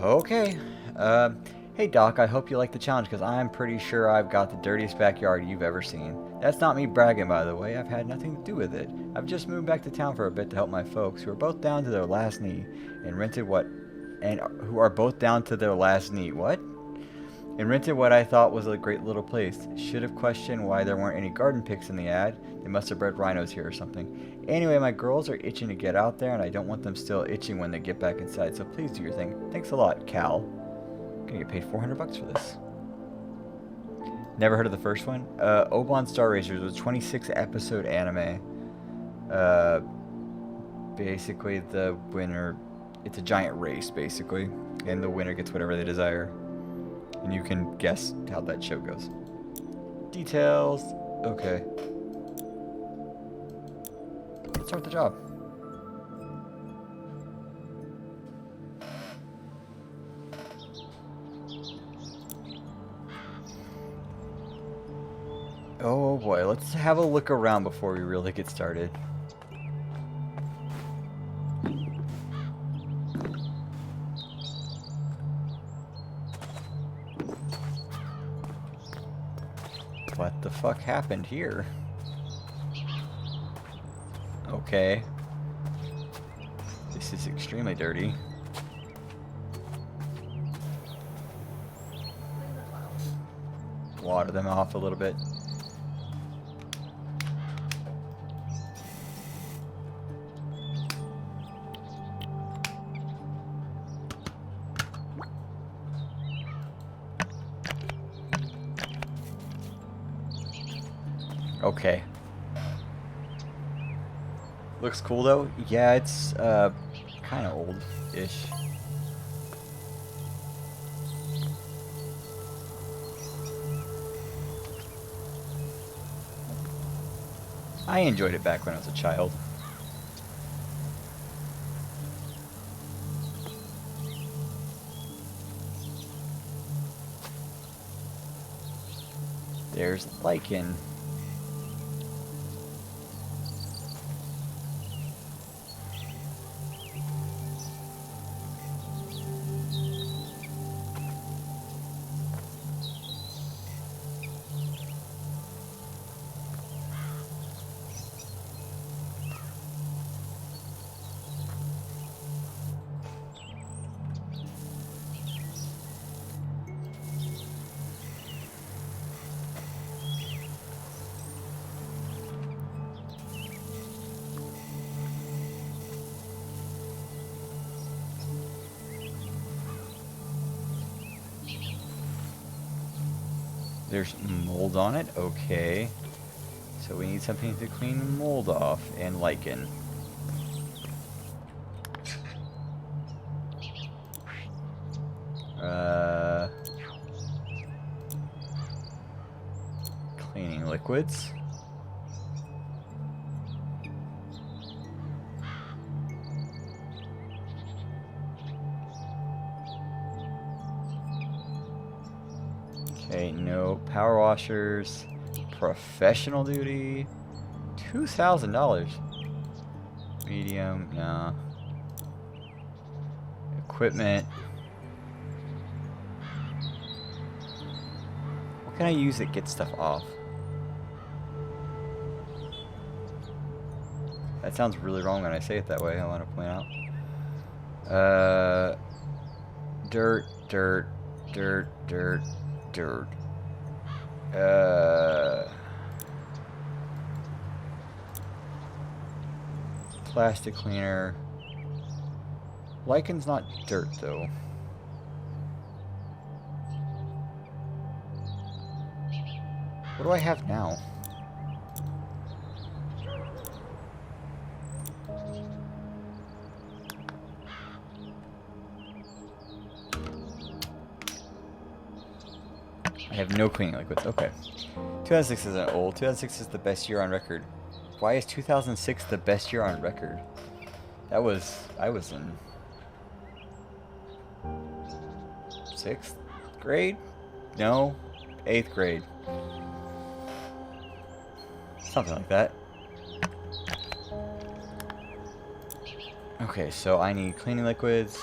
Okay. Hey Doc, I hope you like the challenge because I'm pretty sure I've got the dirtiest backyard you've ever seen. That's not me bragging, by the way. I've had nothing to do with it. I've just moved back to town for a bit to help my folks, who are both down to their last knee, and rented what, and who are both down to their last knee. What? And rented what I thought was a great little place. Should have questioned why there weren't any garden pics in the ad. They must have bred rhinos here or something. Anyway, my girls are itching to get out there, and I don't want them still itching when they get back inside, so please do your thing. Thanks a lot, Cal. Gonna get paid 400 bucks for this. Never heard of the first one? Oblong Star Racers was a 26 episode anime. Basically the winner, it's a giant race basically, and the winner gets whatever they desire. And you can guess how that show goes. Details. Okay. Let's start the job. Oh boy, let's have a look around before we really get started. What the fuck happened here? Okay. This is extremely dirty. Water them off a little bit. Okay. Looks cool though. Yeah, it's kind of old-ish. I enjoyed it back when I was a child. There's lichen. There's mold on it. Okay. So we need something to clean the mold off and lichen. Cleaning liquids. Okay, no power washers. Professional duty. $2,000. Medium, no. Equipment. What can I use that gets stuff off? That sounds really wrong when I say it that way, I want to point out. Dirt, dirt, dirt, dirt, dirt. Plastic cleaner. Lichen's not dirt, though. What do I have now? I have no cleaning liquids. Okay. 2006 isn't old. 2006 is the best year on record. Why is 2006 the best year on record? I was in 6th grade? No, 8th grade. Something like that. Okay, so I need cleaning liquids.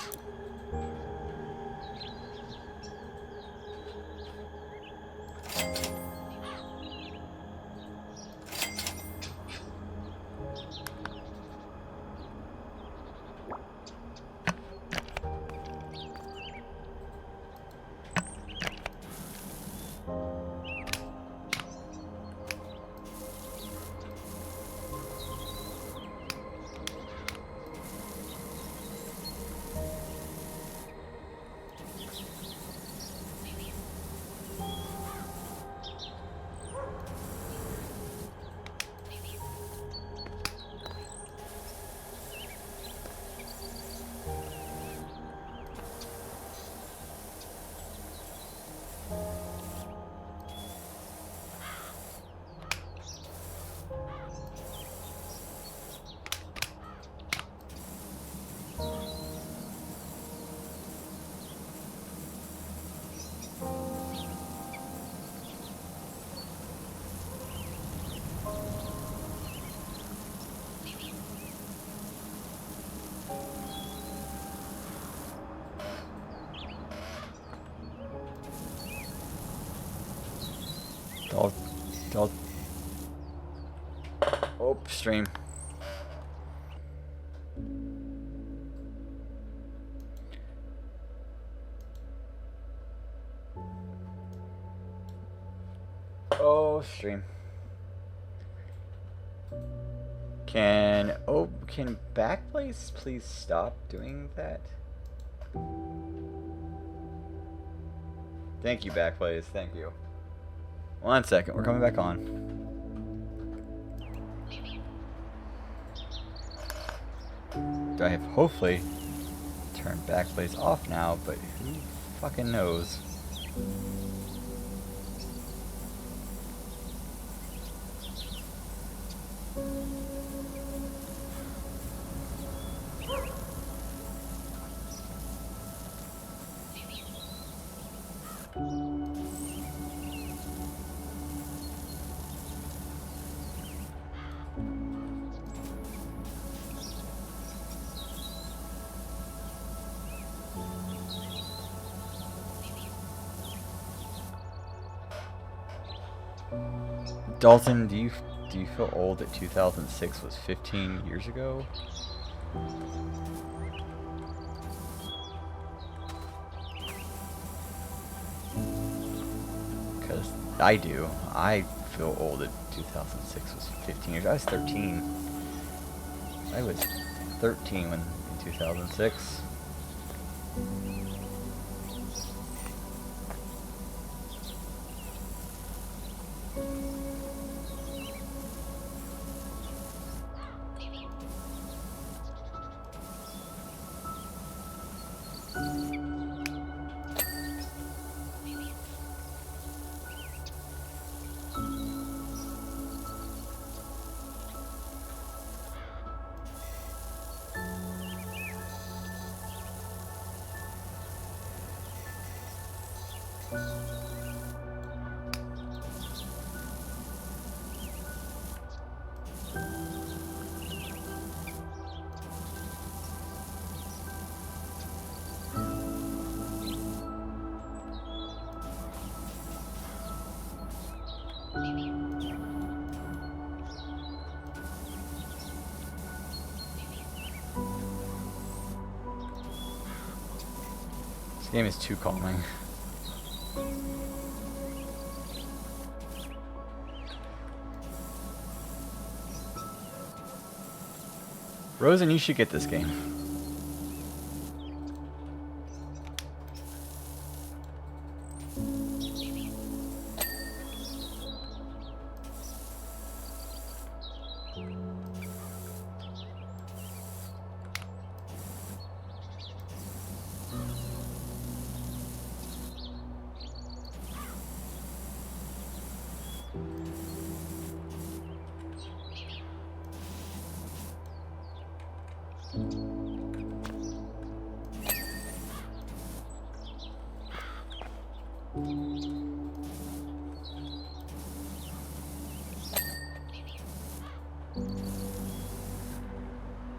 Oh, stream. Oh, stream. Can Backblaze please stop doing that? Thank you, Backblaze. Thank you. 1 second, we're coming back on. Do I have hopefully turn Backblaze off now, but who fucking knows? Dalton, do you feel old that 2006 was 15 years ago? Because I do. I feel old that 2006 was 15 years. I was 13. I was 13 when in 2006. This game is too calming. Rosen, you should get this game.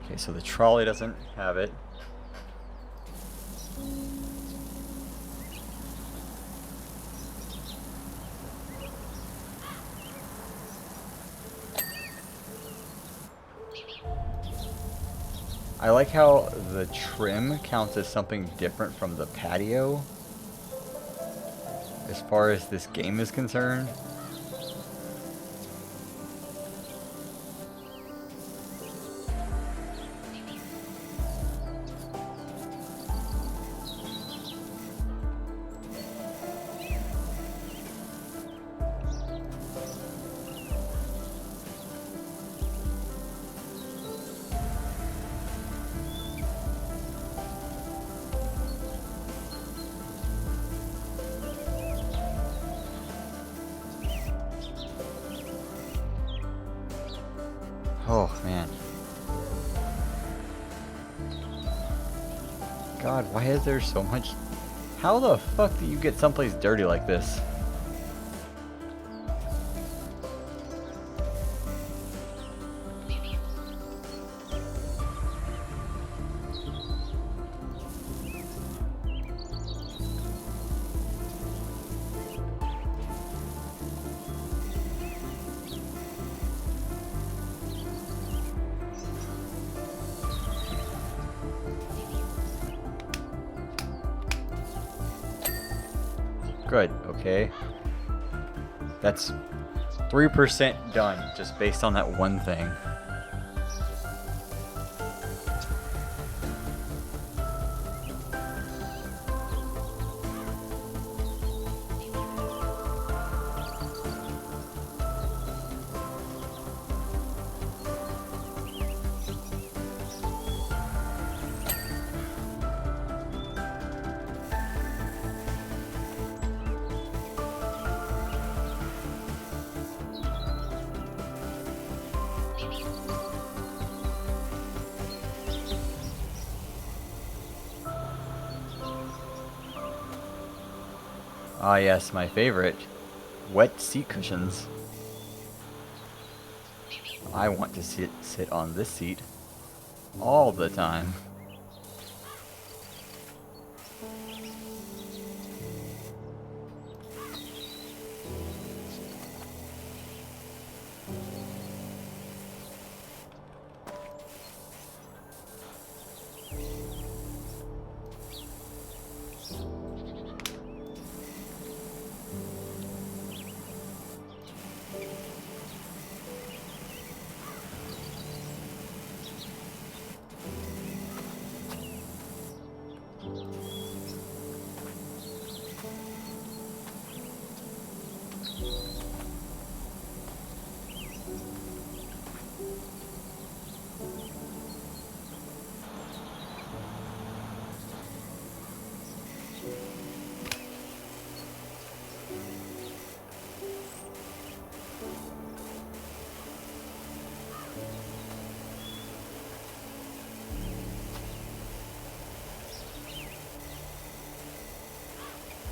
Okay, so the trolley doesn't have it. I like how the trim counts as something different from the patio as far as this game is concerned. Oh, man. God, why is there so much... How the fuck do you get someplace dirty like this? Good, okay. That's 3% done just based on that one thing. Ah yes, my favorite. Wet seat cushions. I want to sit on this seat all the time.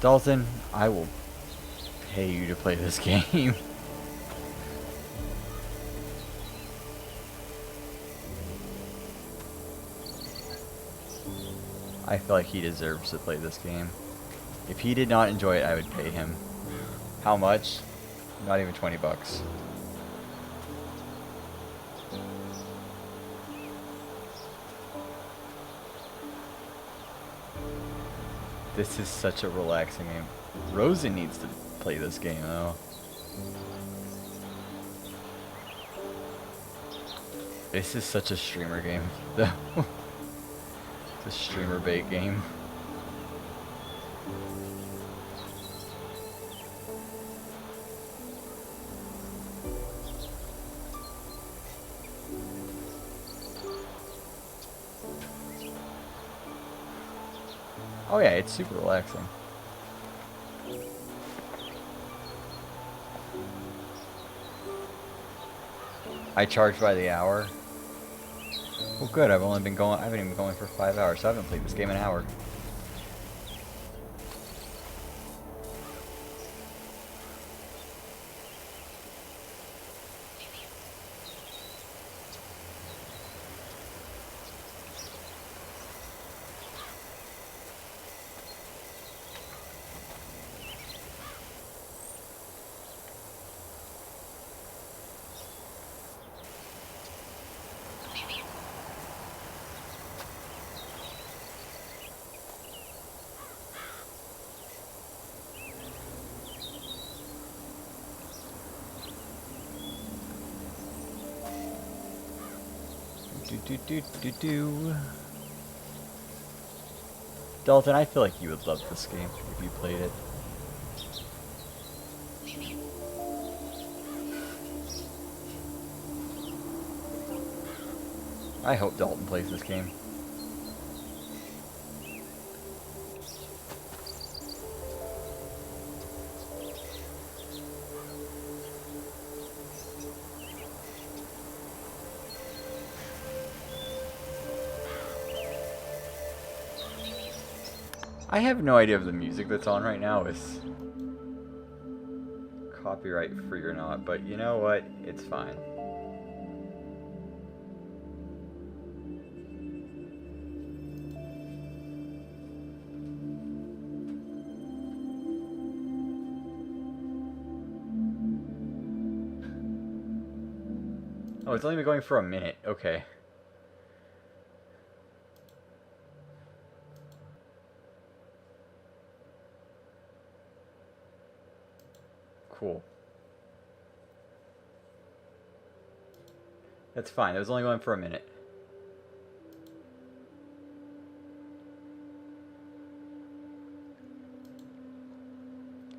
Dalton, I will pay you to play this game. I feel like he deserves to play this game. If he did not enjoy it, I would pay him. How much? Not even 20 bucks. This is such a relaxing game. Rosen needs to play this game though. This is such a streamer game though. It's a streamer bait game. Oh yeah, it's super relaxing. I charge by the hour. Well good, I haven't even been going for 5 hours, so I haven't played this game in an hour. Dalton, I feel like you would love this game if you played it. I hope Dalton plays this game. I have no idea if the music that's on right now is copyright free or not, but you know what? It's fine. Oh, it's only been going for a minute. Okay. cool. That's fine. It was only going for a minute.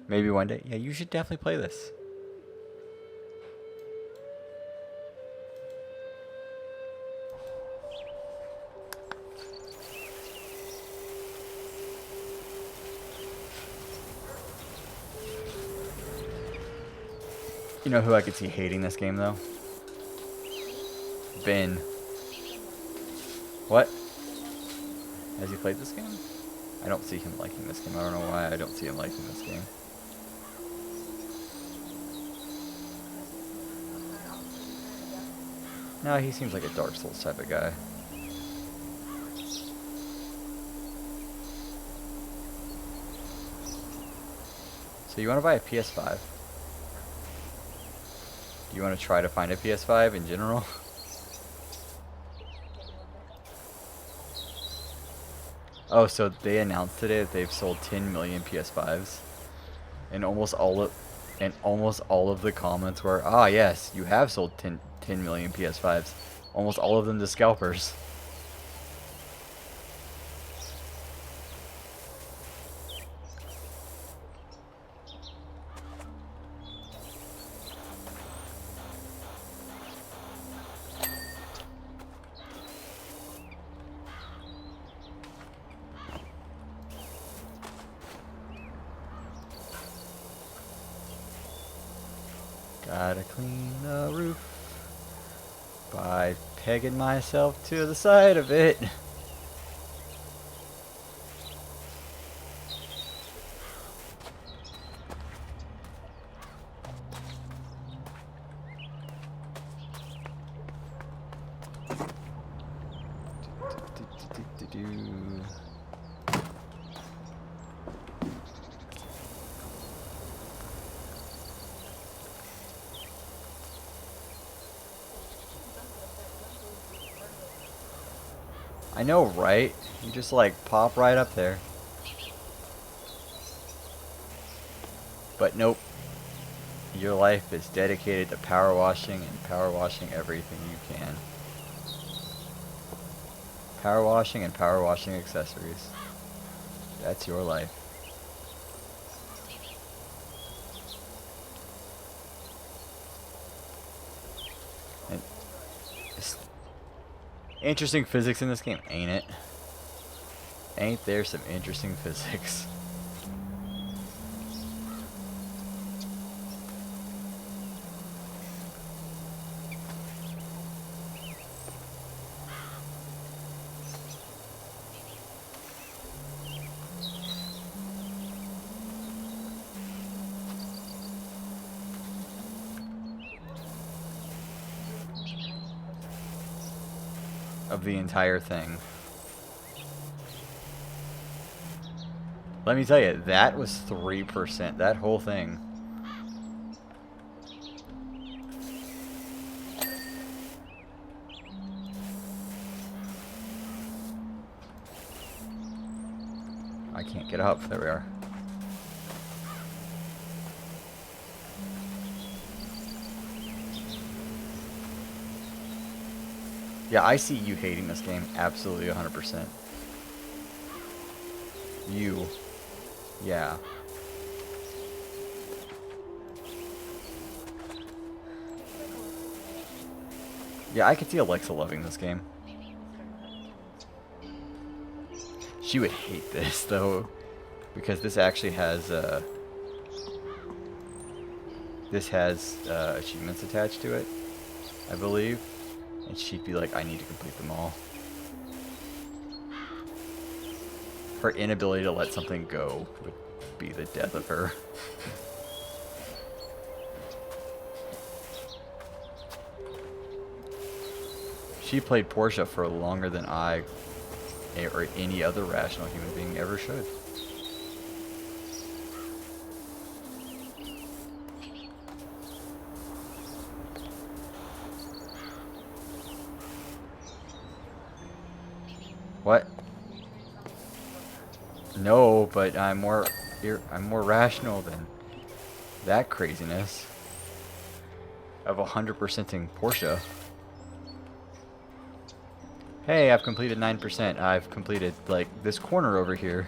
Maybe one day. Yeah, you should definitely play this. You know who I could see hating this game, though? Ben. What? Has he played this game? I don't see him liking this game. I don't know why I don't see him liking this game. No, he seems like a Dark Souls type of guy. So you want to buy a PS5? Do you want to try to find a PS5 in general? Oh, so they announced today that they've sold 10 million PS5s, and almost all of the comments were, "Ah, yes, you have sold 10 million PS5s." Almost all of them to scalpers. Gotta clean the roof by pegging myself to the side of it. I know, right? You just like pop right up there. But nope. Your life is dedicated to power washing and power washing everything you can. Power washing and power washing accessories. That's your life. And interesting physics in this game, ain't it? Ain't there some interesting physics? Of the entire thing. Let me tell you, that was 3%. That whole thing. I can't get up. There we are. Yeah, I see you hating this game. Absolutely 100%. You. Yeah. Yeah, I could see Alexa loving this game. She would hate this, though, because this actually has, achievements attached to it, I believe. And she'd be like, I need to complete them all. Her inability to let something go would be the death of her. She played Portia for longer than I or any other rational human being ever should. What? No, but I'm more rational than that craziness of 100%ing Porsche. Hey, I've completed 9%. I've completed, like, this corner over here.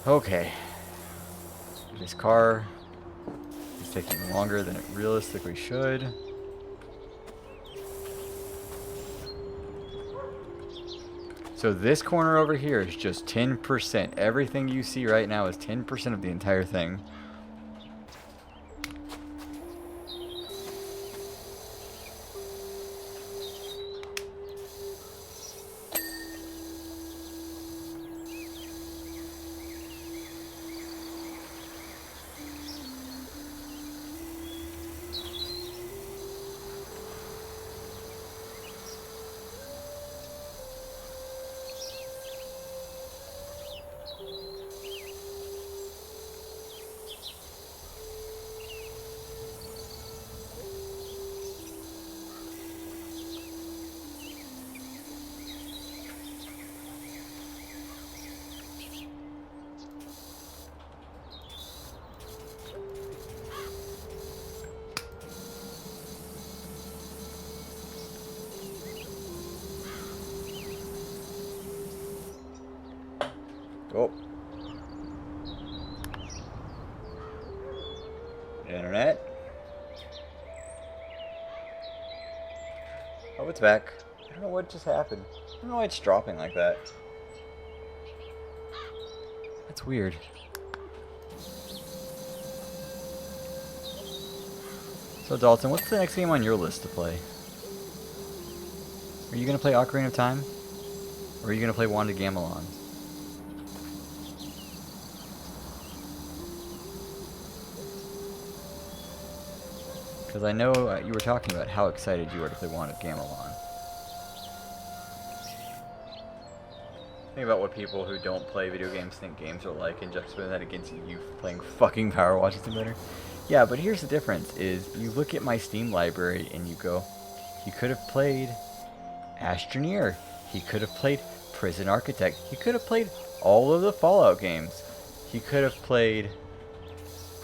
Okay. This car is taking longer than it realistically should. So this corner over here is just 10%. Everything you see right now is 10% of the entire thing. Oh. Internet. Oh, it's back. I don't know what just happened. I don't know why it's dropping like that. That's weird. So Dalton, what's the next game on your list to play? Are you going to play Ocarina of Time? Or are you going to play Wanda Gamelon? Because I know you were talking about how excited you were to play Wanda Gamelon. Think about what people who don't play video games think games are like, and juxtapose that against you playing fucking PowerWash Simulator. Yeah, but here's the difference, is you look at my Steam library and you go, he could have played Astroneer, he could have played Prison Architect, he could have played all of the Fallout games, he could have played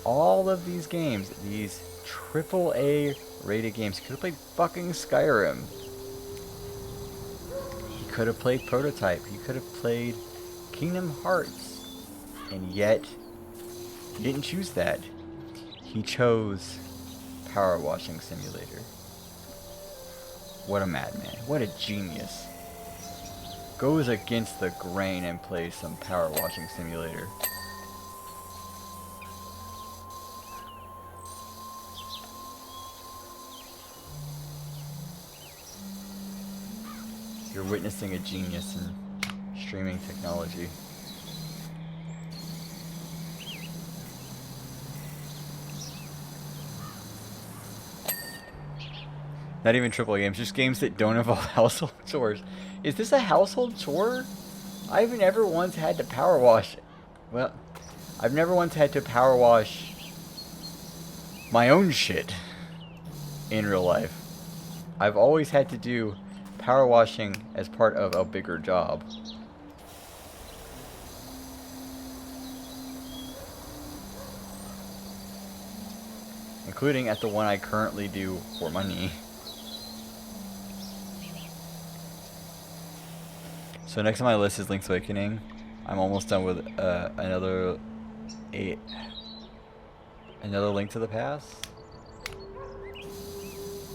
all of these games, these AAA rated games. He could have played fucking Skyrim. He could have played Prototype. He could have played Kingdom Hearts. And yet, he didn't choose that. He chose Power Washing Simulator. What a madman. What a genius. Goes against the grain and plays some Power Washing Simulator. You're witnessing a genius in streaming technology. Not even AAA games, just games that don't involve household chores. Is this a household chore? I've never once had to power wash. Well, I've never once had to power wash my own shit in real life. I've always had to do power washing as part of a bigger job. Including at the one I currently do for money. So next on my list is Link's Awakening. I'm almost done with another Link to the Past.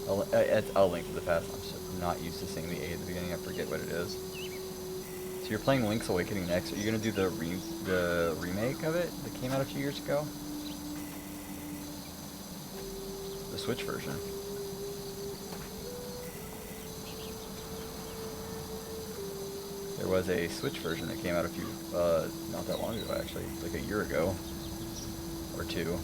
A Link to the Past. I'm so not used to saying the A at the beginning. I forget what it is. So you're playing Link's Awakening next. Are you gonna do the remake of it that came out a few years ago? The Switch version. There was a Switch version that came out not that long ago actually, like a year ago or two.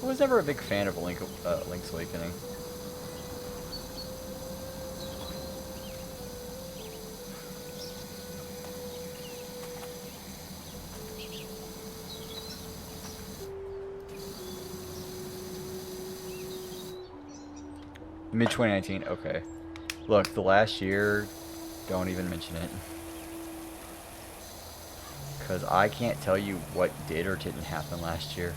I was never a big fan of Link's Awakening. Mid 2019, okay. Look, the last year, don't even mention it. Because I can't tell you what did or didn't happen last year.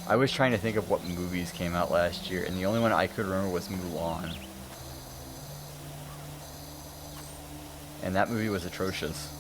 I was trying to think of what movies came out last year, and the only one I could remember was Mulan. And that movie was atrocious.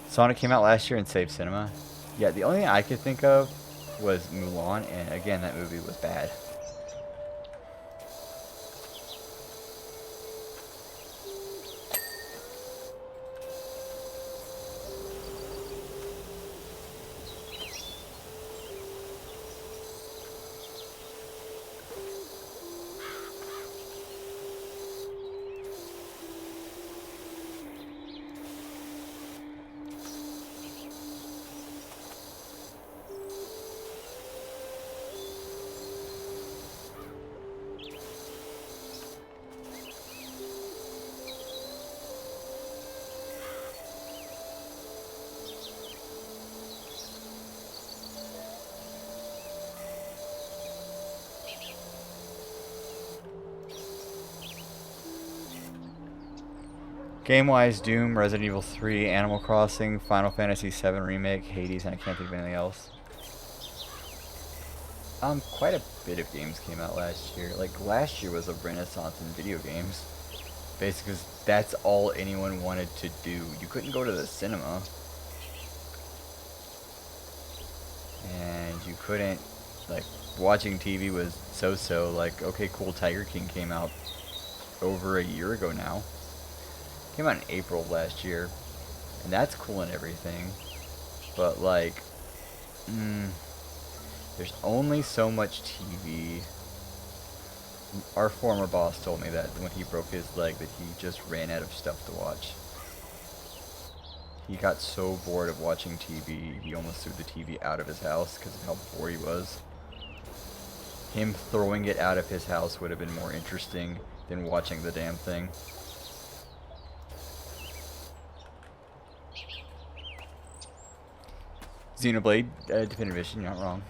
Sonic came out last year and saved cinema. Yeah, the only thing I could think of was Mulan, and again, that movie was bad. Game-wise, Doom, Resident Evil 3, Animal Crossing, Final Fantasy VII Remake, Hades, and I can't think of anything else. Quite a bit of games came out last year. Like, last year was a renaissance in video games. Basically, 'cause that's all anyone wanted to do. You couldn't go to the cinema. And you couldn't, like, watching TV was so-so. Like, okay, cool, Tiger King came out over a year ago now. Came out in April of last year, and that's cool and everything, but like, there's only so much TV. Our former boss told me that when he broke his leg, that he just ran out of stuff to watch. He got so bored of watching TV, he almost threw the TV out of his house because of how bored he was. Him throwing it out of his house would have been more interesting than watching the damn thing. Xenoblade, Definitive Edition, you're not wrong.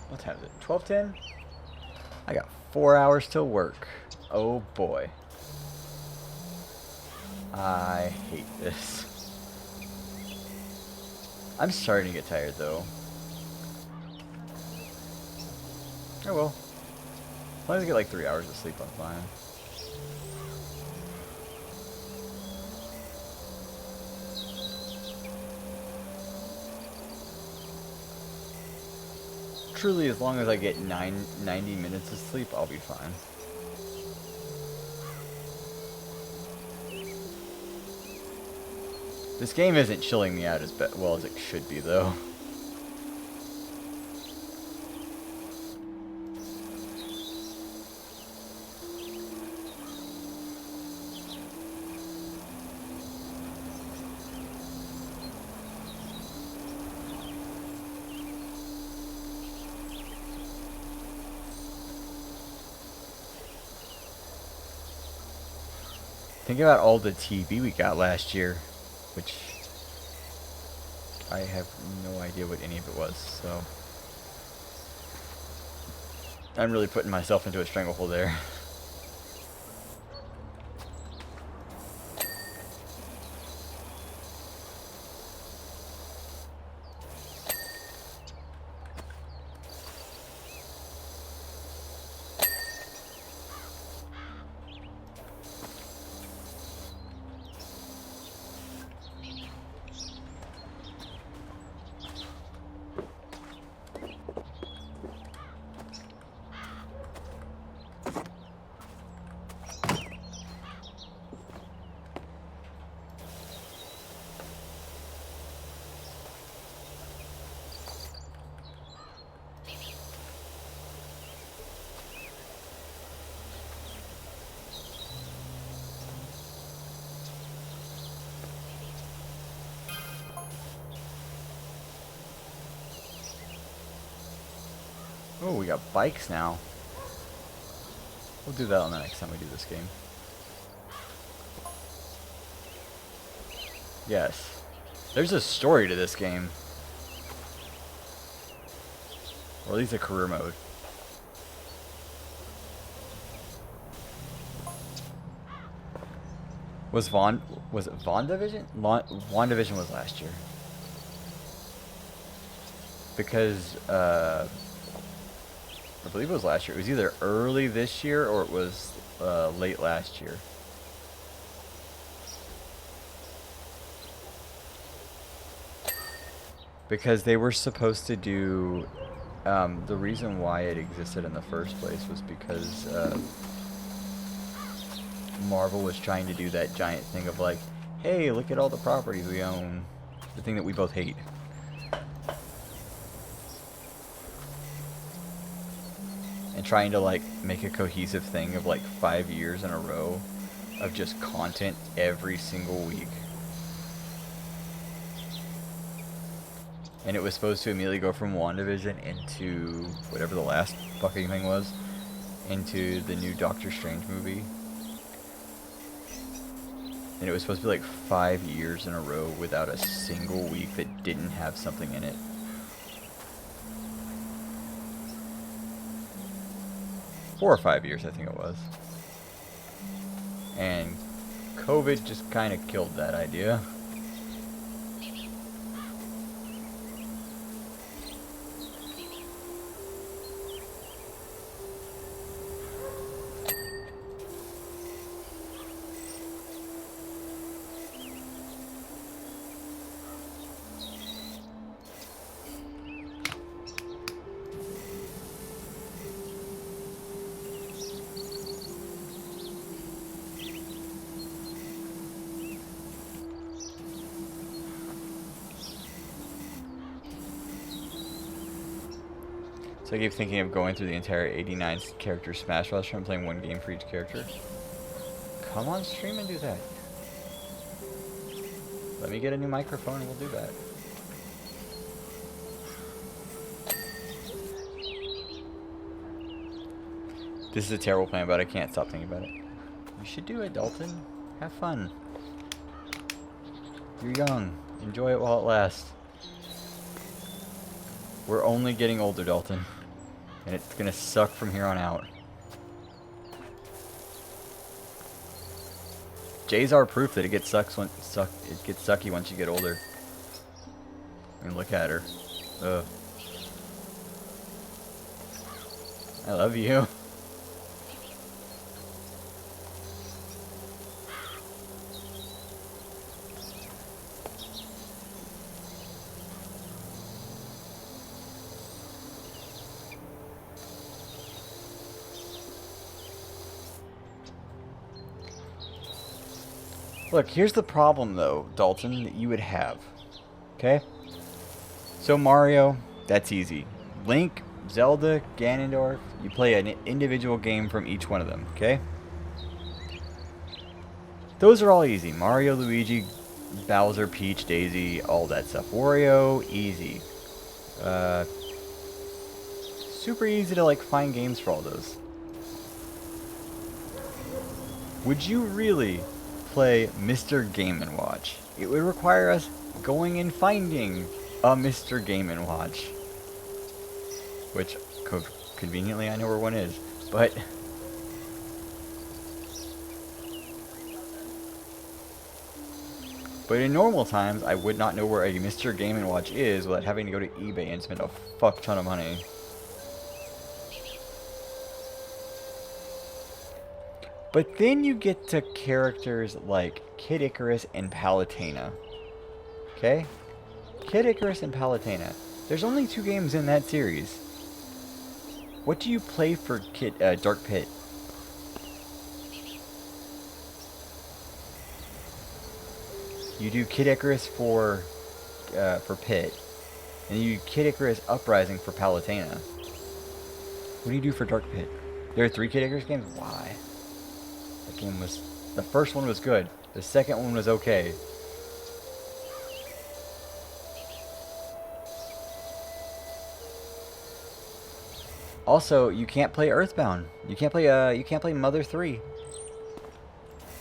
What time is it? 12:10? I got 4 hours till work. Oh boy. I hate this. I'm starting to get tired though. Oh well. As long as I get like 3 hours of sleep, I'm fine. Truly, as long as I get 90 minutes of sleep, I'll be fine. This game isn't chilling me out as well as it should be, though. Think about all the TV we got last year, which I have no idea what any of it was, so I'm really putting myself into a stranglehold there. Oh, we got bikes now. We'll do that on the next time we do this game. Yes. There's a story to this game. Or at least a career mode. Was it WandaVision? WandaVision was last year. Because, I believe it was last year. It was either early this year or it was late last year. Because they were supposed to do... the reason why it existed in the first place was because Marvel was trying to do that giant thing of like, hey, look at all the properties we own. The thing that we both hate. And trying to like make a cohesive thing of like 5 years in a row of just content every single week. And it was supposed to immediately go from WandaVision into whatever the last fucking thing was, into the new Doctor Strange movie. And it was supposed to be like 5 years in a row without a single week that didn't have something in it. Four or 5 years, I think it was. And COVID just kind of killed that idea. So I keep thinking of going through the entire 89 character Smash Bros. And playing one game for each character. Come on stream and do that. Let me get a new microphone and we'll do that. This is a terrible plan, but I can't stop thinking about it. You should do it, Dalton. Have fun. You're young. Enjoy it while it lasts. We're only getting older, Dalton. And it's gonna suck from here on out. J's our proof that it gets sucky once you get older. I mean, look at her. Ugh. I love you. Look, here's the problem, though, Dalton, that you would have. Okay? So Mario, that's easy. Link, Zelda, Ganondorf, you play an individual game from each one of them, okay? Those are all easy. Mario, Luigi, Bowser, Peach, Daisy, all that stuff. Wario, easy. Super easy to, like, find games for all those. Would you really play Mr. Game & Watch. It would require us going and finding a Mr. Game & Watch. Which, conveniently, I know where one is. But in normal times, I would not know where a Mr. Game & Watch is without having to go to eBay and spend a fuck ton of money. But then you get to characters like Kid Icarus and Palutena. Okay? Kid Icarus and Palutena. There's only 2 games in that series. What do you play for Dark Pit? You do Kid Icarus for Pit, and you do Kid Icarus Uprising for Palutena. What do you do for Dark Pit? There are 3 Kid Icarus games? Why? The first one was good. The second one was okay. Also, you can't play Earthbound. You can't play Mother 3.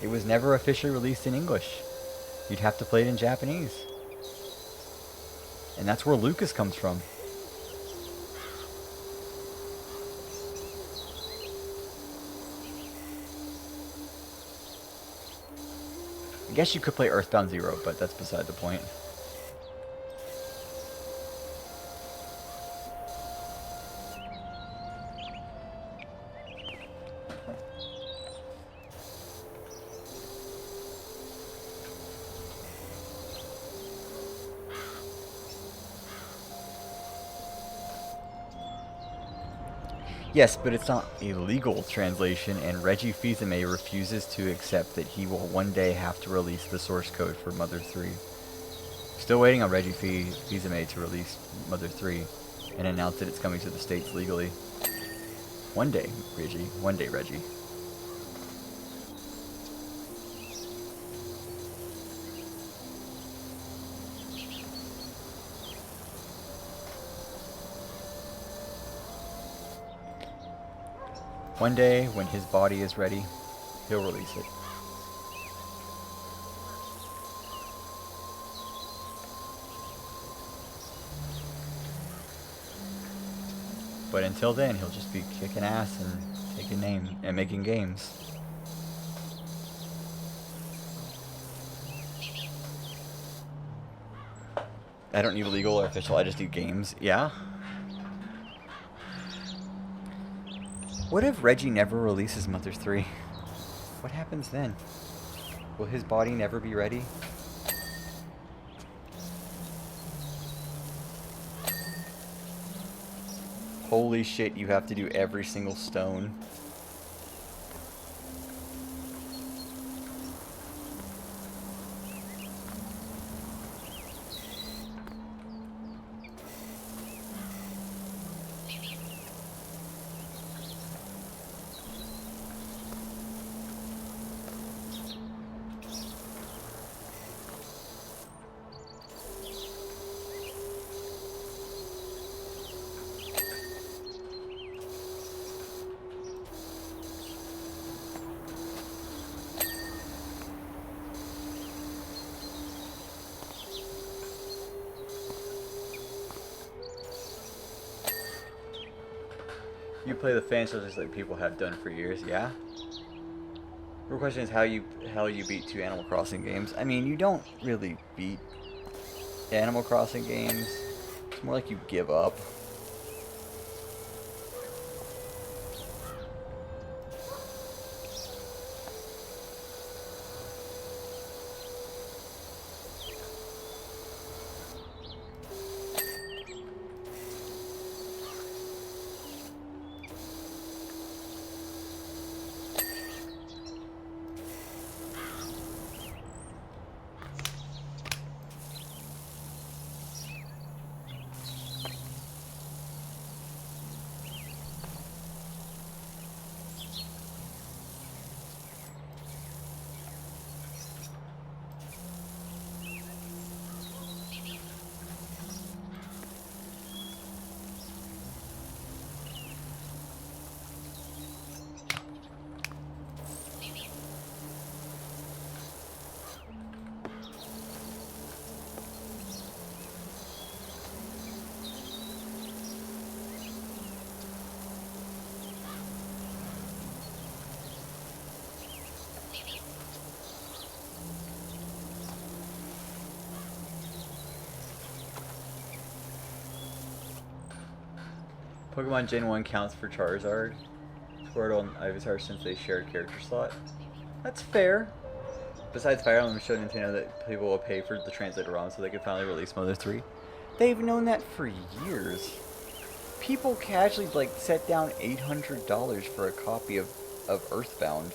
It was never officially released in English. You'd have to play it in Japanese. And that's where Lucas comes from. I guess you could play Earthbound 0, but that's beside the point. Yes, but it's not a legal translation, and Reggie Fils-Aimé refuses to accept that he will one day have to release the source code for Mother 3. Still waiting on Reggie Fils-Aimé to release Mother 3 and announce that it's coming to the States legally. One day, Reggie. One day, Reggie. One day, when his body is ready, he'll release it. But until then, he'll just be kicking ass and taking names and making games. I don't need legal or official, I just need games. Yeah? What if Reggie never releases Mother 3? What happens then? Will his body never be ready? Holy shit, you have to do every single stone. You play the fan shows like people have done for years, yeah? The real question is how you beat 2 Animal Crossing games. I mean, you don't really beat Animal Crossing games. It's more like you give up. Pokemon Gen 1 counts for Charizard, Squirtle, and Ivysaur since they share a character slot. That's fair. Besides Fire Emblem showed Nintendo that people will pay for the translated ROM so they can finally release Mother 3. They've known that for years. People casually like set down $800 for a copy of Earthbound.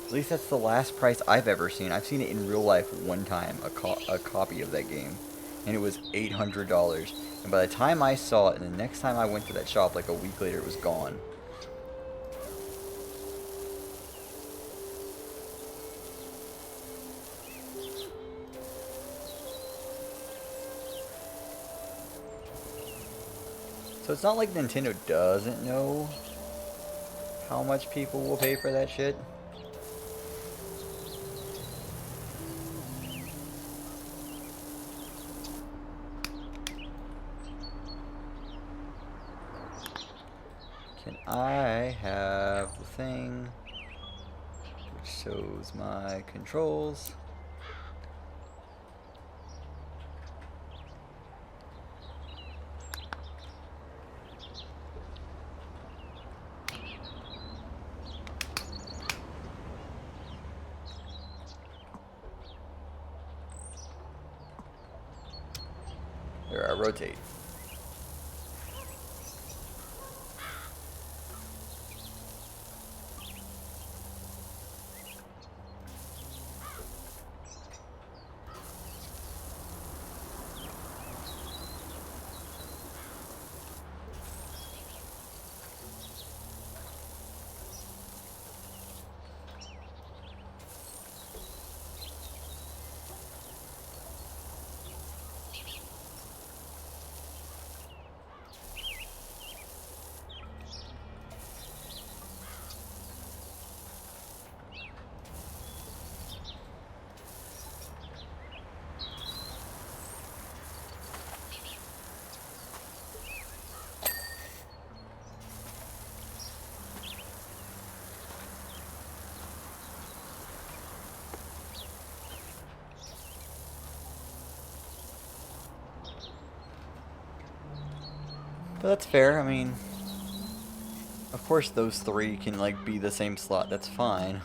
At least that's the last price I've ever seen. I've seen it in real life one time, a copy of that game, and it was $800. And by the time I saw it, and the next time I went to that shop, like a week later, it was gone. So it's not like Nintendo doesn't know how much people will pay for that shit. Can I have the thing which shows my controls? There, I rotate. But that's fair. I mean, of course those three can like be the same slot. That's fine.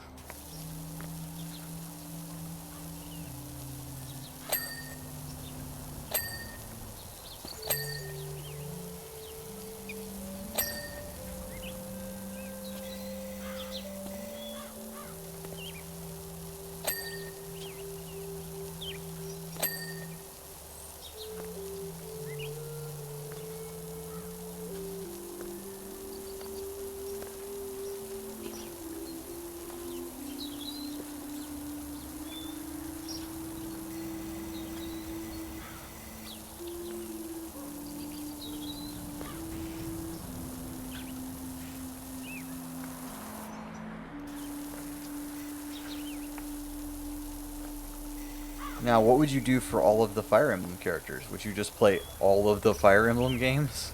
Now, what would you do for all of the Fire Emblem characters? Would you just play all of the Fire Emblem games?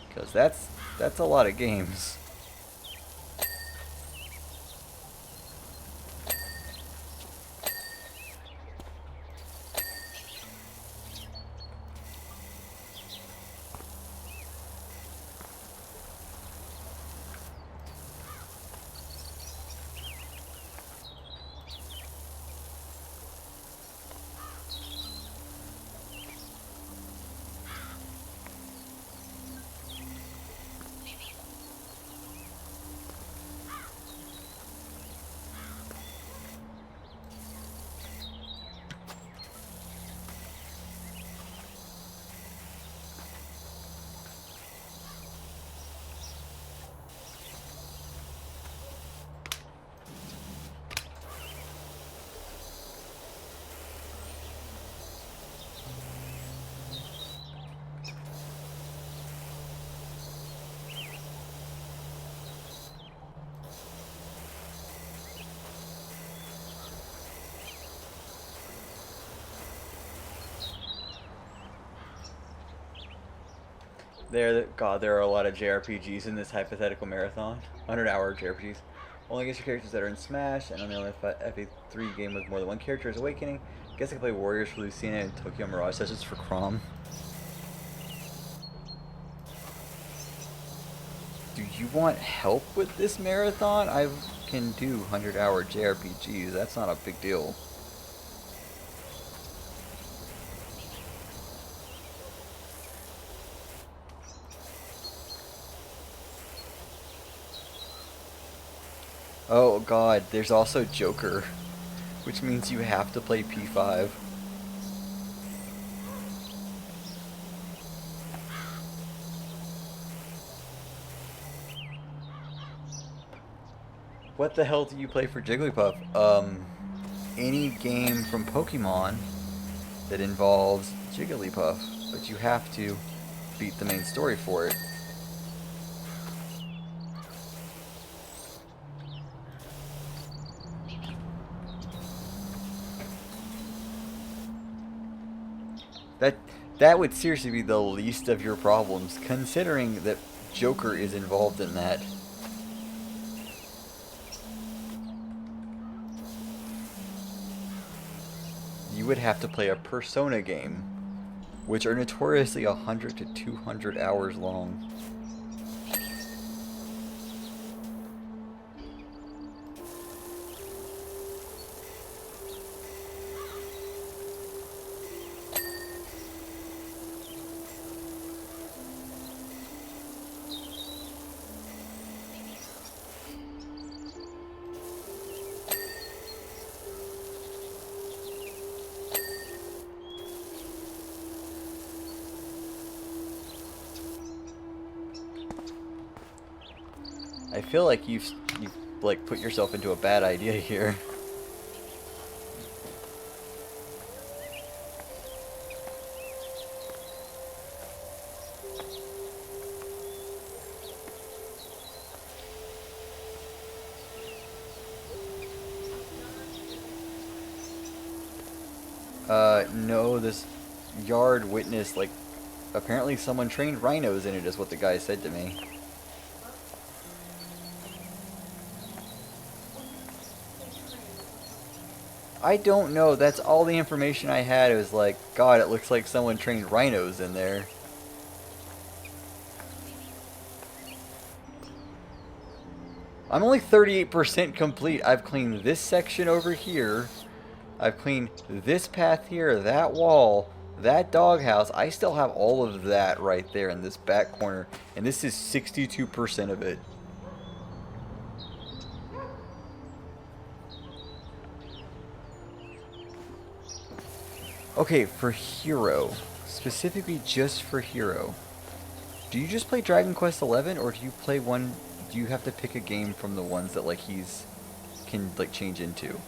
Because that's a lot of games. God, there are a lot of JRPGs in this hypothetical marathon. 100-hour JRPGs. Only against your characters that are in Smash, and only FA3 game with more than one character is Awakening. Guess I can play Warriors for Lucina and Tokyo Mirage Sessions for Crom. Do you want help with this marathon? I can do 100-hour JRPGs. That's not a big deal. Oh god, there's also Joker, which means you have to play P5. What the hell do you play for Jigglypuff? Any game from Pokemon that involves Jigglypuff, but you have to beat the main story for it. That would seriously be the least of your problems, considering that Joker is involved in that. You would have to play a Persona game, which are notoriously 100 to 200 hours long. I feel like you've like put yourself into a bad idea here. No, this yard witnessed, like, apparently someone trained rhinos in it is what the guy said to me. I don't know, that's all the information I had. It was like, God, it looks like someone trained rhinos in there. I'm only 38% complete. I've cleaned this section over here. I've cleaned this path here, that wall, that doghouse. I still have all of that right there in this back corner. And this is 62% of it. Okay, for Hero, specifically just for Hero, do you just play Dragon Quest XI, or do you play one? Do you have to pick a game from the ones that like he's can like change into?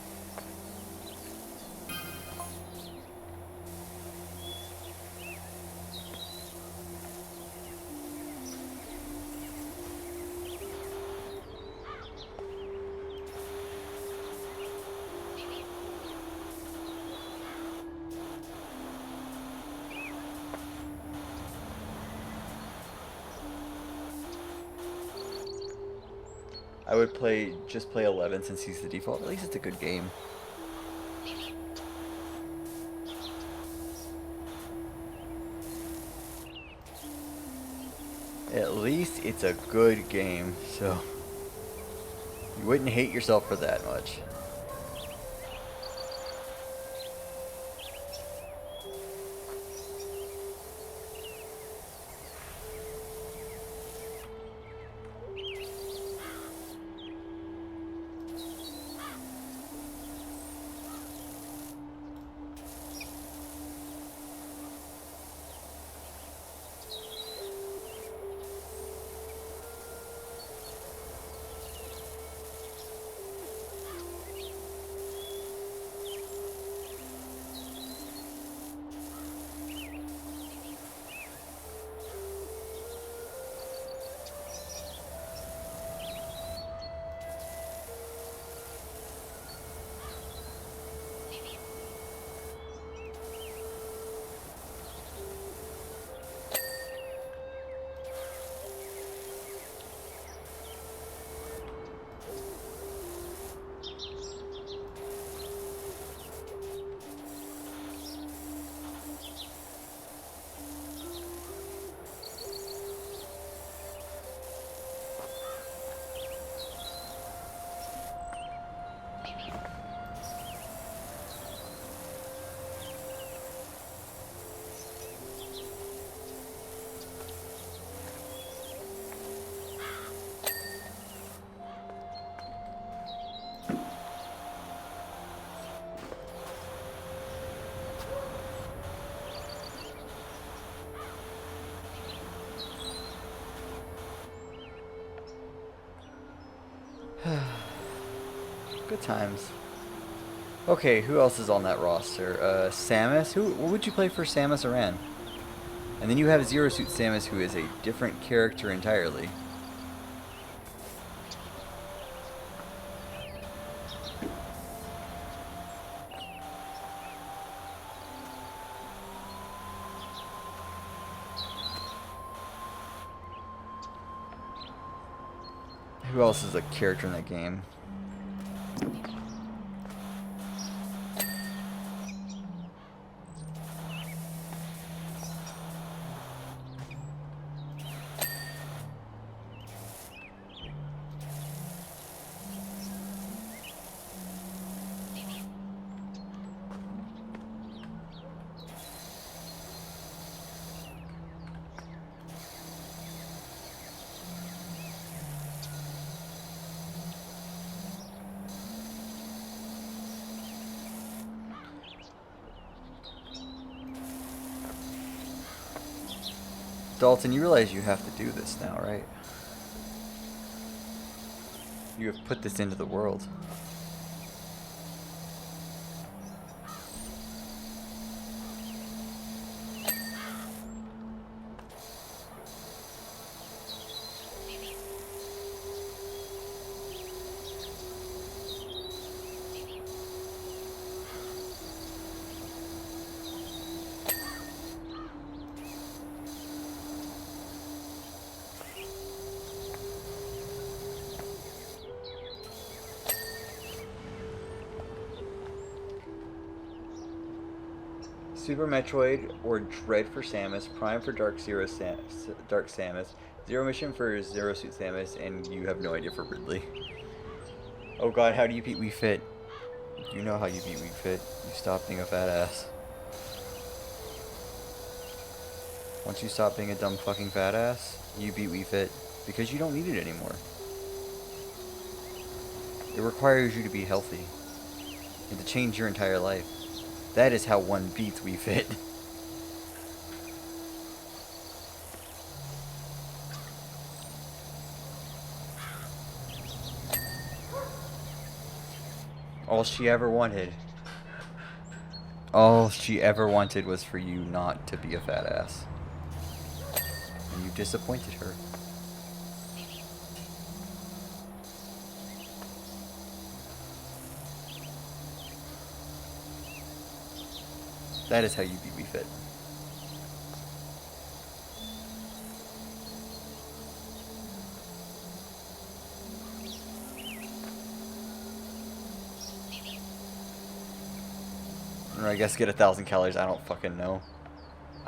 I would just play 11 since he's the default. At least it's a good game. At least it's a good game, so you wouldn't hate yourself for that much. Good times. Okay, who else is on that roster? Samus? What would you play for Samus Aran? And then you have Zero Suit Samus, who is a different character entirely. Who else is a character in that game? Dalton, you realize you have to do this now, right? You have put this into the world. Super Metroid or Dread for Samus, Prime for Dark Samus, Zero Mission for Zero Suit Samus, and you have no idea for Ridley. Oh god, how do you beat Wii Fit? You know how you beat Wii Fit. You stop being a fat ass. Once you stop being a dumb fucking fat ass, you beat Wii Fit because you don't need it anymore. It requires you to be healthy and to change your entire life. That is how one beats Wii Fit. All she ever wanted was for you not to be a fat ass. And you disappointed her. That is how you beat Wii Fit. Or I guess get 1,000 calories, I don't fucking know.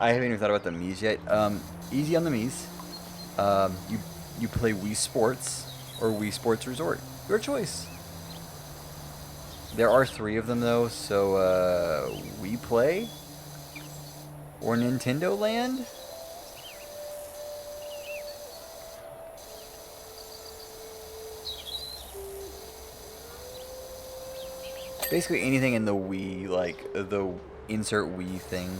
I haven't even thought about the Mii's yet. Easy on the Mii's. You play Wii Sports or Wii Sports Resort. Your choice. There are 3 of them though, so Wii Play or Nintendo Land? Basically anything in the Wii, like the insert Wii thing.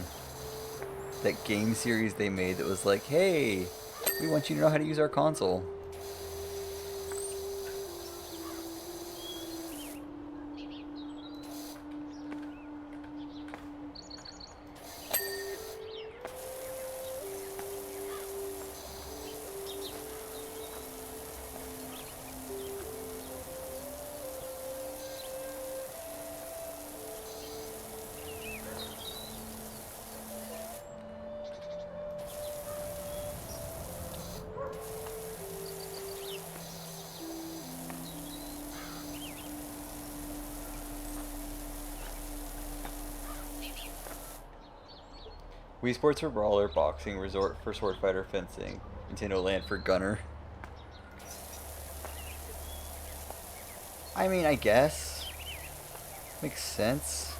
That game series they made that was like, hey, we want you to know how to use our console. Wii Sports for Brawler, Boxing, Resort for Sword Fighter, Fencing, Nintendo Land for Gunner. I mean, I guess. Makes sense.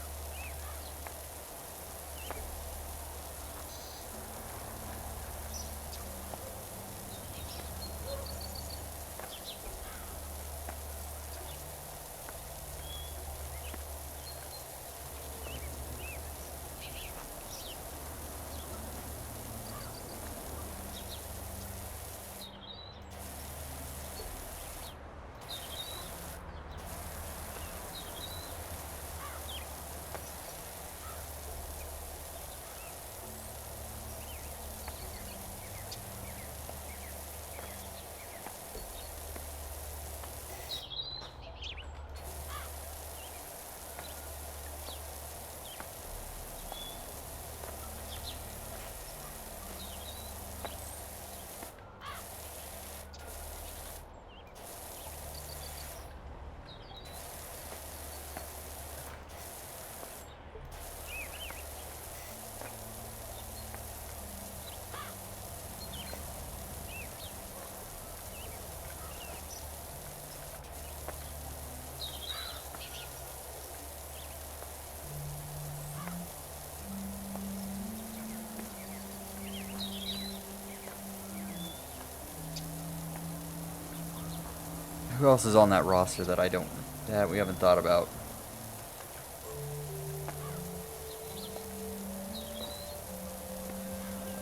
Who else is on that roster that we haven't thought about?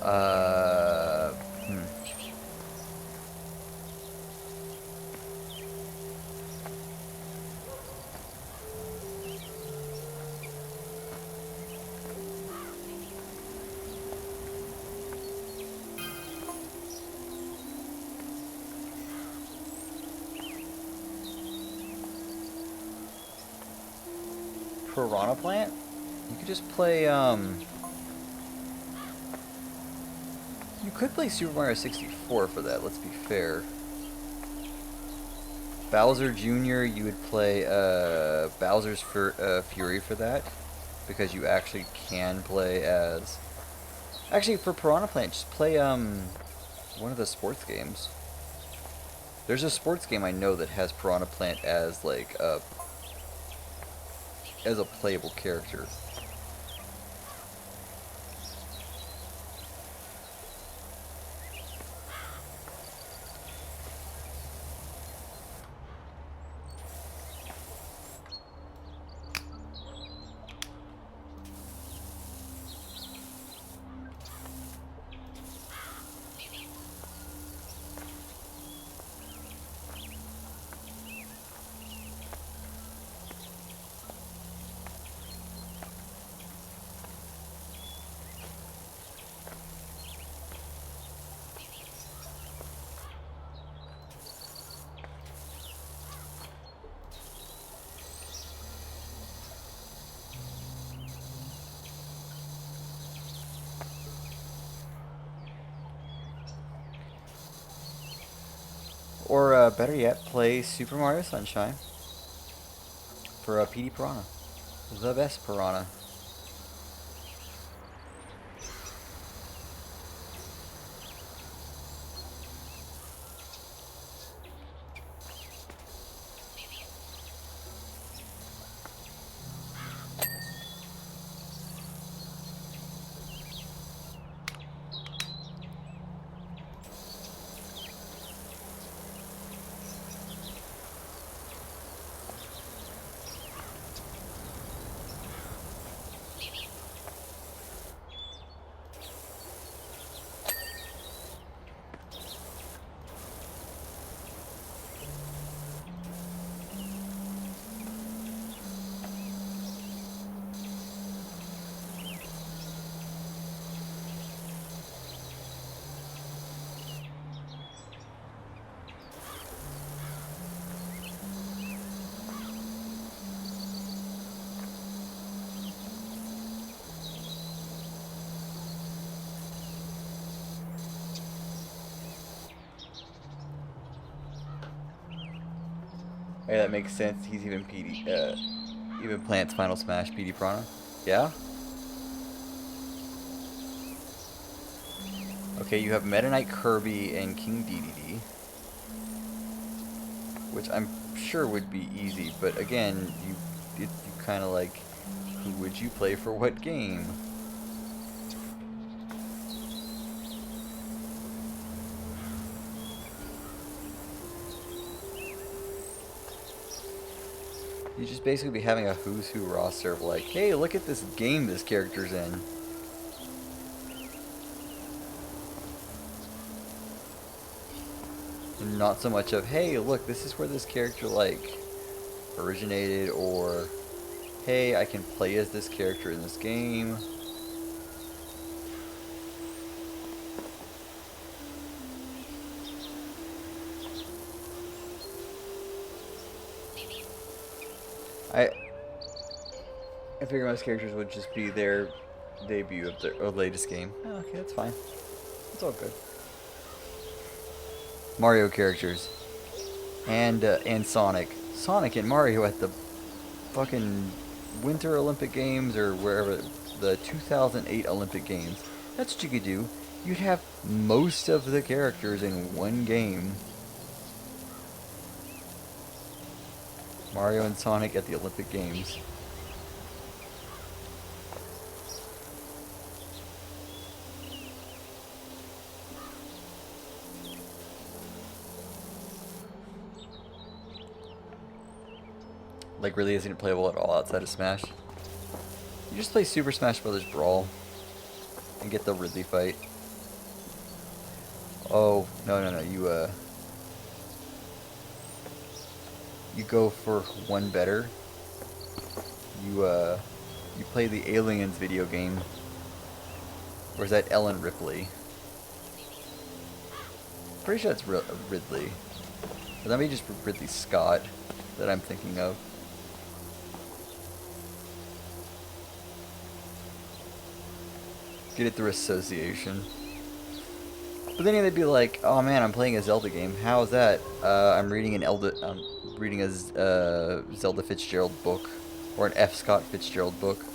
Hmm. Piranha Plant? You could just play, you could play Super Mario 64 for that, let's be fair. Bowser Jr., you would play, Bowser's Fury for that. Because you actually can play as... Actually, for Piranha Plant, just play, one of the sports games. There's a sports game I know that has Piranha Plant as, like, as a playable character. Or, better yet, play Super Mario Sunshine for a PD Piranha. The best Piranha. Hey, that makes sense. He's even PD, even Plant's Final Smash PD Piranha. Yeah? Okay, you have Meta Knight Kirby and King Dedede, which I'm sure would be easy, but again, you kind of like, who would you play for what game? You'd just basically be having a who's who roster of like, hey, look at this game this character's in. And not so much of, hey, look, this is where this character, like, originated, or, hey, I can play as this character in this game. I figure most characters would just be their debut of their latest game. Oh, okay, that's fine. It's all good. Mario characters. And Sonic. Sonic and Mario at the fucking Winter Olympic Games or wherever, the 2008 Olympic Games. That's what you could do. You'd have most of the characters in one game. Mario and Sonic at the Olympic Games. like really isn't playable at all outside of Smash. You just play Super Smash Bros. Brawl and get the Ridley fight. Oh, no, you go for one better. You play the Aliens video game. Or is that Ellen Ripley? Pretty sure it's Ridley. Or that may just be Ridley Scott that I'm thinking of. Get it through association. But then they'd be like, "Oh man, I'm playing a Zelda game. How is that? I'm reading a Zelda Fitzgerald book, or an F. Scott Fitzgerald book."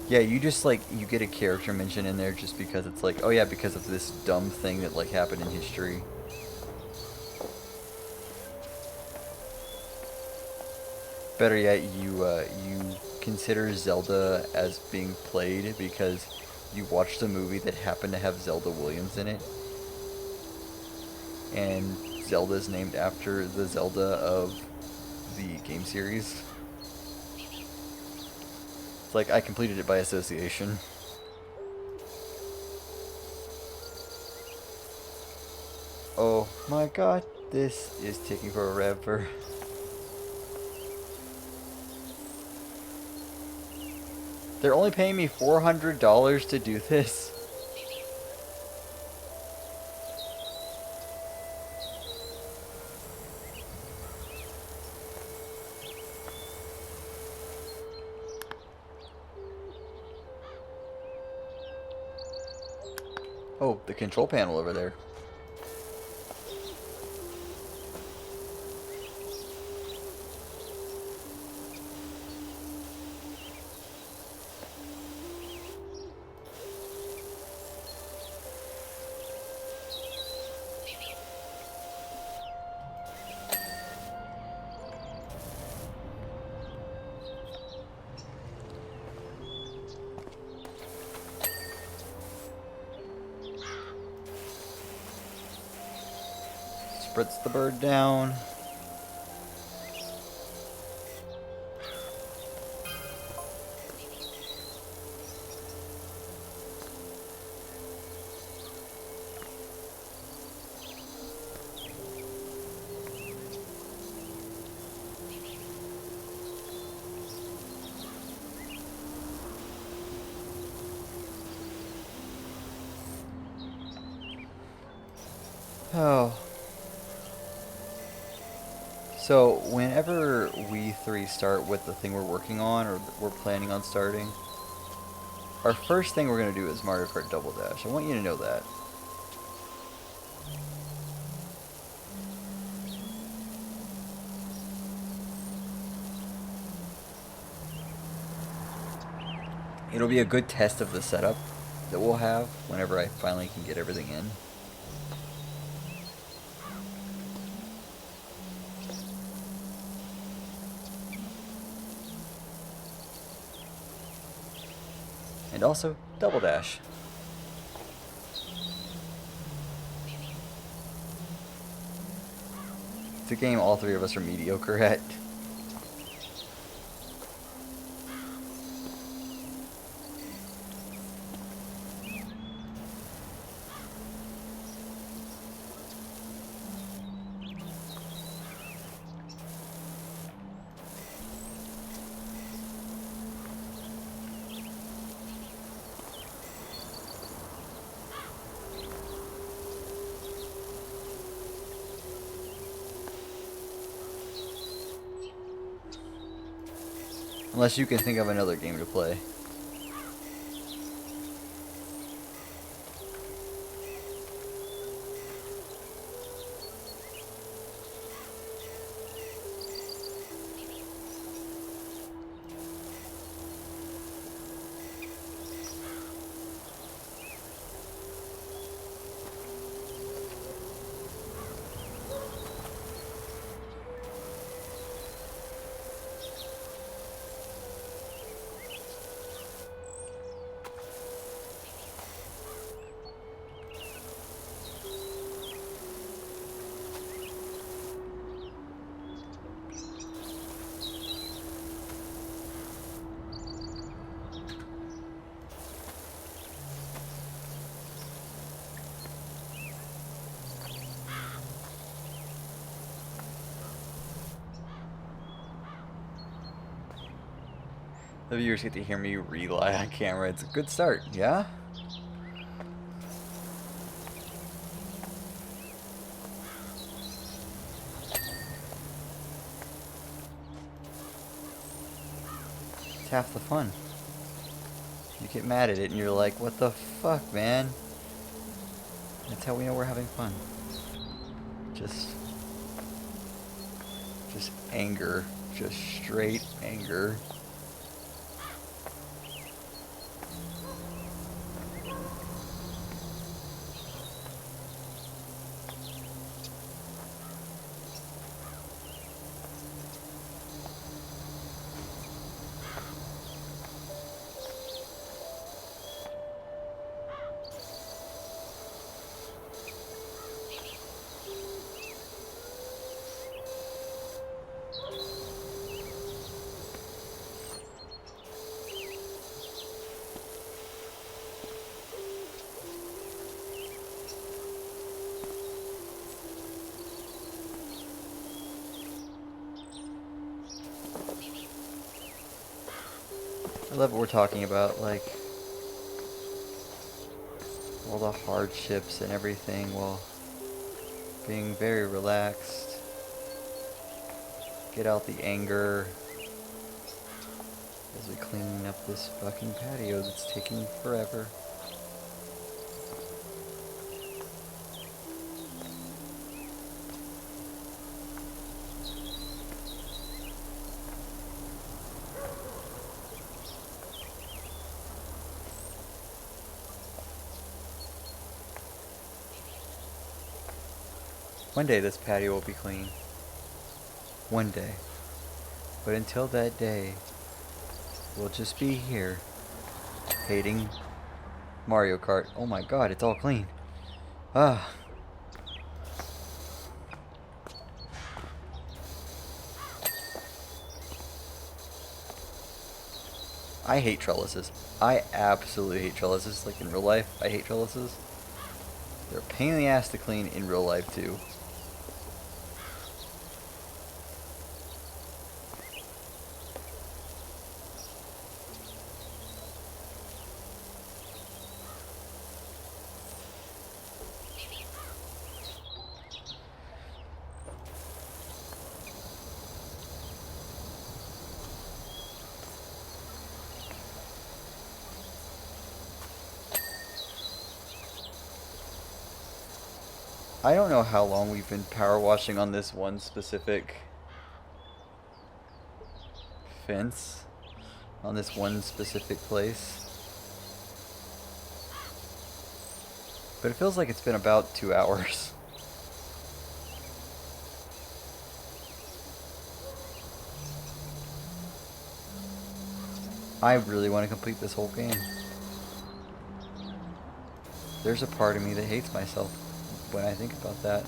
Yeah, you just like you get a character mention in there just because it's like, oh yeah, because of this dumb thing that like happened in history. Better yet, you consider Zelda as being played because you watched a movie that happened to have Zelda Williams in it, and Zelda is named after the Zelda of the game series. It's like I completed it by association. Oh my god, this is taking forever. They're only paying me $400 to do this. Oh, the control panel over there. Spritz the bird down. Oh. So, whenever we three start with the thing we're working on, or we're planning on starting, our first thing we're going to do is Mario Kart Double Dash. I want you to know that. It'll be a good test of the setup that we'll have whenever I finally can get everything in. And also, Double Dash. It's a game all three of us are mediocre at. Unless you can think of another game to play. The viewers get to hear me rely on camera. It's a good start, yeah? It's half the fun. You get mad at it and you're like, what the fuck, man? That's how we know we're having fun. Just anger. Just straight anger. I love what we're talking about, like all the hardships and everything while being very relaxed. Get out the anger as we clean up this fucking patio that's taking forever. One day this patio will be clean. One day. But until that day, we'll just be here, hating Mario Kart. Oh my god, it's all clean. Ah. I hate trellises. I absolutely hate trellises. Like in real life, I hate trellises. They're a pain in the ass to clean in real life too. I don't know how long we've been power washing on this one specific fence, on this one specific place, but it feels like it's been about 2 hours. I really want to complete this whole game. There's a part of me that hates myself when I think about that.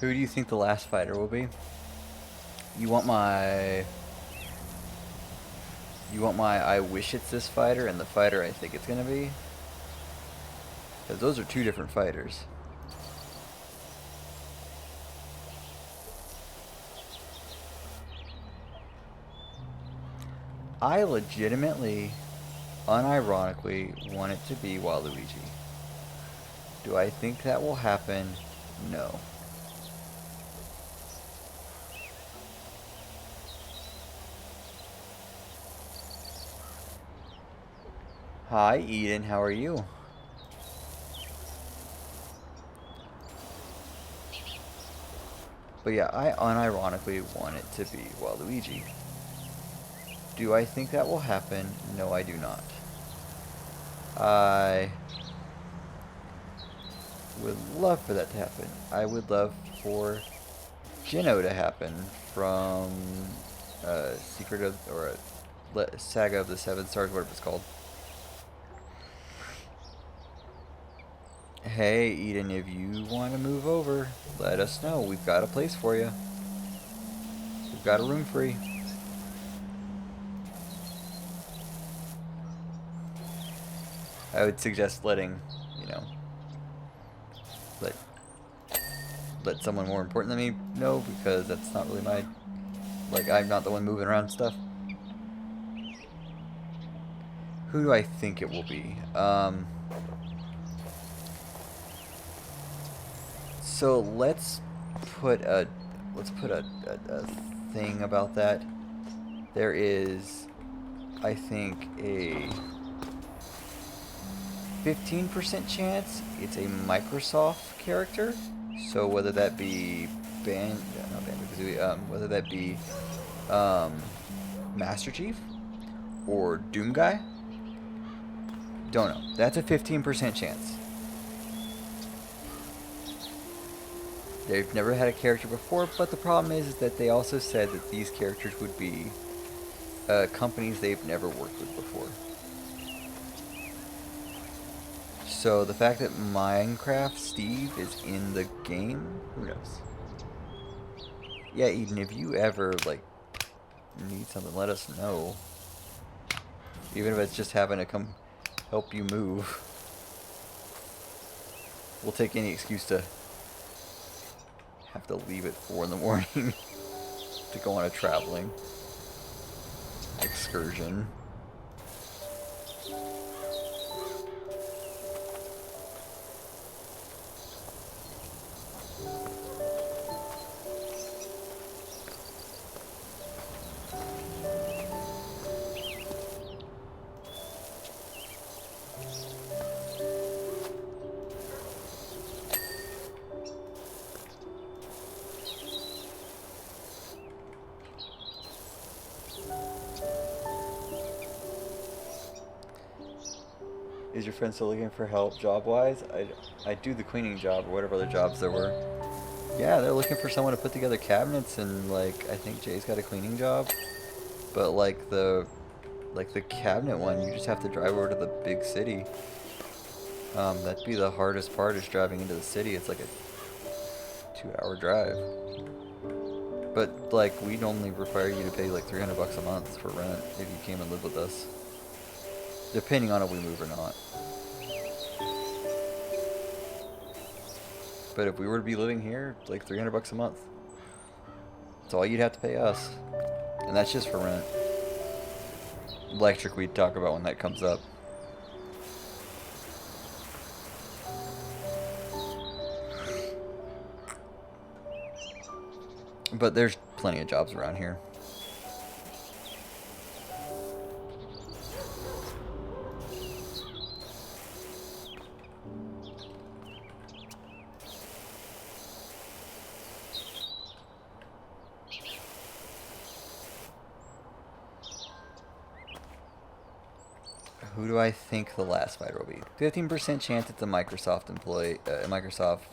Who do you think the last fighter will be? You want my You want my I wish it's this fighter and the fighter I think it's gonna be? Because those are two different fighters. I legitimately, unironically, want it to be Waluigi. Do I think that will happen? No. Hi, Eden. How are you? But yeah, I unironically want it to be Waluigi. Do I think that will happen? No, I do not. I would love for that to happen. I would love for Gino to happen from Secret of, or Saga of the Seven Stars, whatever it's called. Hey, Eden, if you want to move over, let us know. We've got a place for you. We've got a room free. I would suggest letting, you know, let someone more important than me know, because that's not really my, like, I'm not the one moving around stuff. Who do I think it will be? So let's put a thing about that. There is, I think, a 15% chance it's a Microsoft character. So whether that be whether that be Master Chief or Doom Guy, don't know. That's a 15% chance. They've never had a character before, but the problem is that they also said that these characters would be companies they've never worked with before. So the fact that Minecraft Steve is in the game, who knows? Yeah, Eden, if you ever, like, need something, let us know. Even if it's just having to come help you move. We'll take any excuse to have to leave at 4 in the morning to go on a traveling excursion. Is your friend still looking for help job-wise? I do the cleaning job or whatever other jobs there were. Yeah, they're looking for someone to put together cabinets, and like I think Jay's got a cleaning job. But like the cabinet one, you just have to drive over to the big city. That'd be the hardest part, is driving into the city. It's like a 2-hour drive. But like we'd only require you to pay like $300 a month for rent if you came and lived with us. Depending on if we move or not. But if we were to be living here, it's like $300 a month. That's all you'd have to pay us. And that's just for rent. Electric we'd talk about when that comes up. But there's plenty of jobs around here. Who do I think the last fighter will be? 15% chance it's a Microsoft employee, Microsoft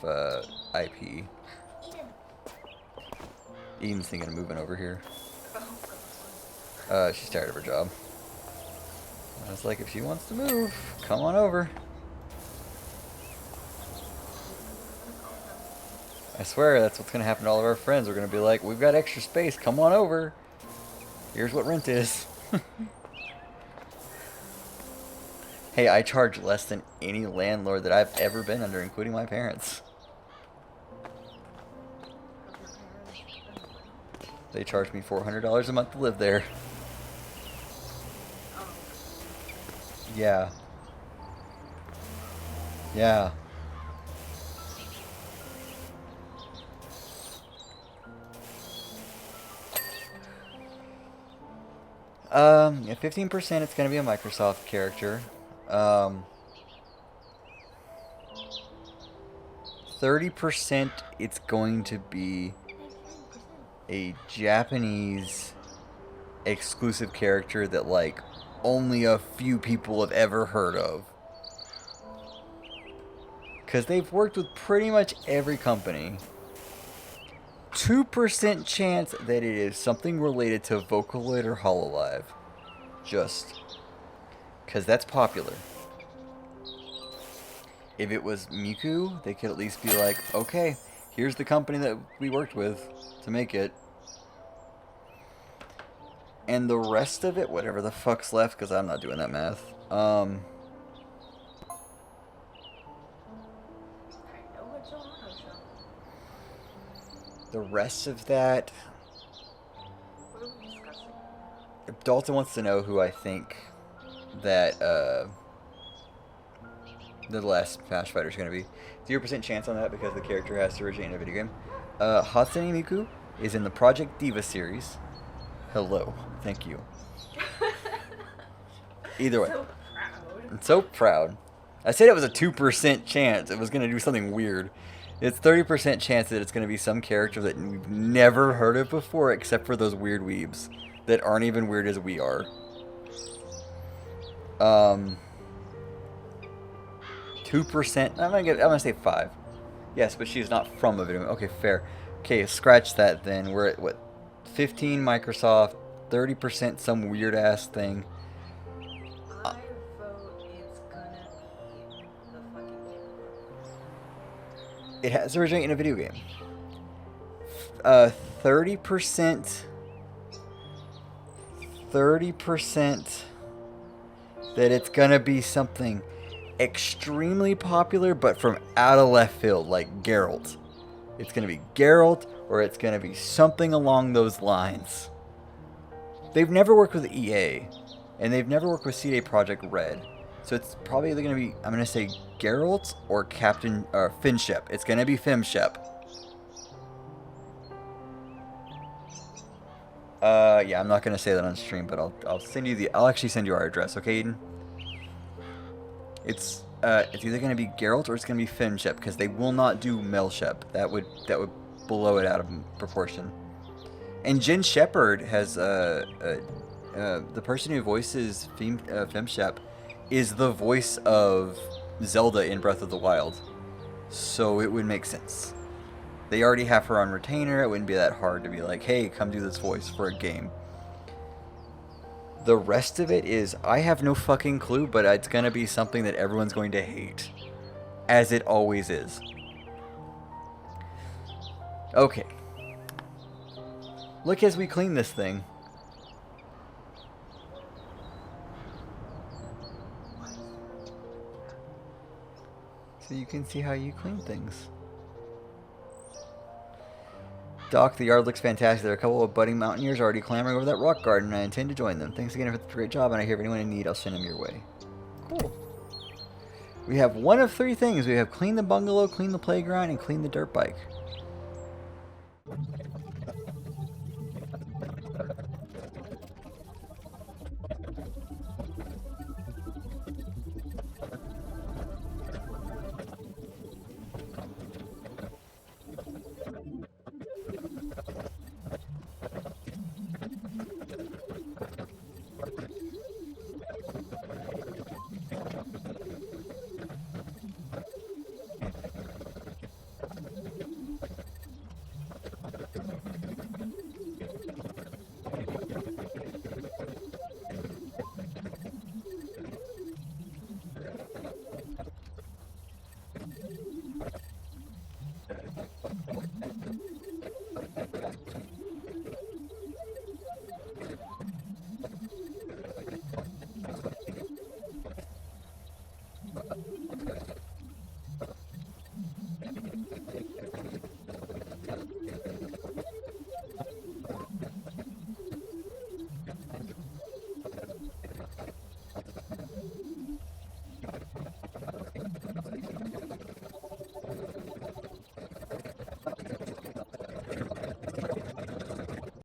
IP. Eden's thinking of moving over here. She's tired of her job. I was like, if she wants to move, come on over. I swear that's what's going to happen to all of our friends. We're going to be like, we've got extra space, come on over. Here's what rent is. Hey, I charge less than any landlord that I've ever been under, including my parents. They charge me $400 a month to live there. Yeah. Yeah. Yeah, 15% it's gonna be a Microsoft character. 30% it's going to be a Japanese exclusive character that like only a few people have ever heard of. Because they've worked with pretty much every company. 2% chance that it is something related to Vocaloid or Hololive. Just because that's popular. If it was Miku, they could at least be like, okay, here's the company that we worked with to make it. And the rest of it, whatever the fuck's left, because I'm not doing that math. The rest of that... What are we discussing? Dalton wants to know who I think that the last Smash Fighter is going to be. 0% chance on that because the character has to originate in a video game. Hatsune Miku is in the Project Diva series. Hello. Thank you. Either way. So proud. I'm so proud. I said it was a 2% chance it was going to do something weird. It's 30% chance that it's going to be some character that we've never heard of before except for those weird weebs that aren't even weird as we are. 2%. I'm gonna say 5. Yes, but she's not from a video game. Okay, fair. Okay, scratch that then. We're at what? 15 Microsoft, 30% some weird ass thing. I vote it's gonna be the fucking game. It has originated in a video game. 30%. 30% that it's gonna be something extremely popular but from out of left field, like Geralt. It's gonna be Geralt, or it's gonna be something along those lines. They've never worked with EA, and they've never worked with CD Projekt Red, so it's probably either gonna be, I'm gonna say Geralt or Captain Finshep. It's gonna be Finshep. Yeah, I'm not gonna say that on stream, but I'll send you I'll actually send you our address, okay, Eden? It's either gonna be Geralt or it's gonna be Finshep, because they will not do Melshep. That would blow it out of proportion. And Jen Shepard has the person who voices Finshep is the voice of Zelda in Breath of the Wild, so it would make sense. They already have her on retainer. It wouldn't be that hard to be like, hey, come do this voice for a game. The rest of it is, I have no fucking clue, but it's going to be something that everyone's going to hate. As it always is. Okay. Look as we clean this thing. So you can see how you clean things. Doc, the yard looks fantastic. There are a couple of budding mountaineers already clambering over that rock garden, and I intend to join them. Thanks again for the great job, and I hear of anyone in need, I'll send them your way. Cool. We have one of 3 things. We have clean the bungalow, clean the playground, and clean the dirt bike.